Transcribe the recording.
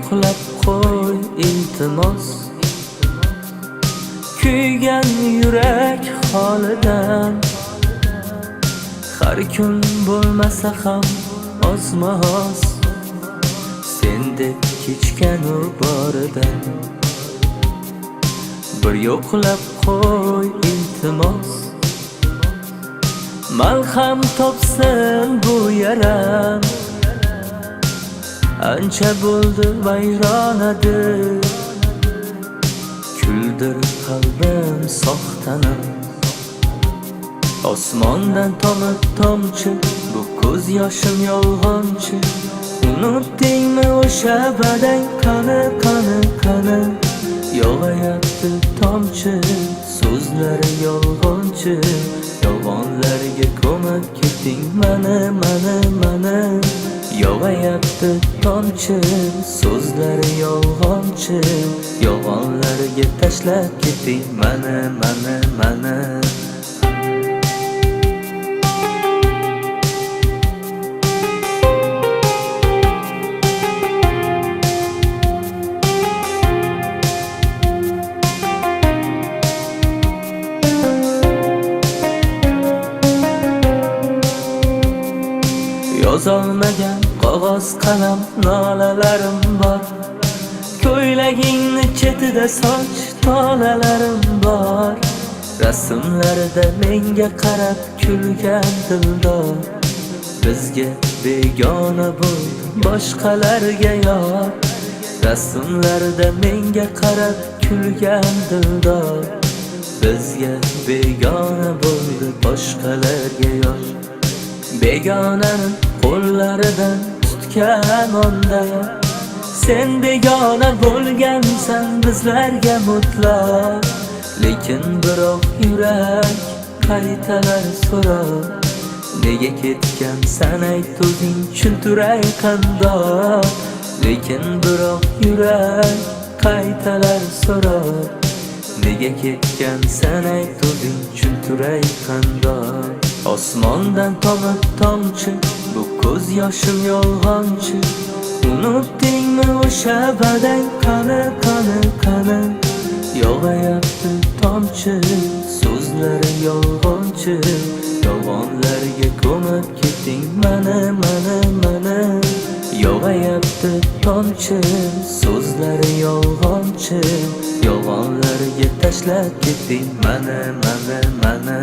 yo'qlab qo'y iltimos. Kuygan yurak holidan har kun bo'lmasa ham ozmos. Sendek kechganu boridan bir yo'qlab qo'y iltimos. Malham topsin bu yaram, ancha bo'ldi vayronadir. Kuldir qalbim soxtanam, osmondan tomib tomchi, bu ko'z yoshim yolg'onchi. Unutdingmi o'sha badang qani qani qani? Yog'ayapti tomchi, so'zlari yolg'onchi. Yolg'onlarga ko'mib ketding mani mani mani. Yog'ayapti tomchi, so'zlari yolg'onchi. Yolg'onlarga tashlab ketding mani mani mani. Yozolmagan qog'oz qalam nolalarim bor. Ko'ylagingni chetida soch tolalarim bor. Rasmlarda menga qarab kulgan dildor. Bizga begona bo'ldi boshqalarga yor. Rasmlarda menga qarab kulgan dildor. Bizga begona bo'ldi boshqalarga yor. Begonani qo'llaridan tutgan onda sen begona bo'lgansan bizlarga mutlaq. Lekin biroq yurak qaytalar so'rab, nega ketgansan ayt o'zing tushuntiray qandoq. Lekin biroq yurak qaytalar so'rab, nega ketgansan ayt o'zing tushuntiray qandoq. Osmondan tomib tomchi, bu ko'z yoshim yolg'onchi. Unutdingmi o'sha badang qani qani qani? Yog'ayapti tomchi, so'zlari yolg'onchi. Yolg'onlarga ko'mib ketding mani mani mani. Yog'ayapti tomchi, so'zlari yolg'onchi. Yolg'onlarga tashlab ketding mani mani mani.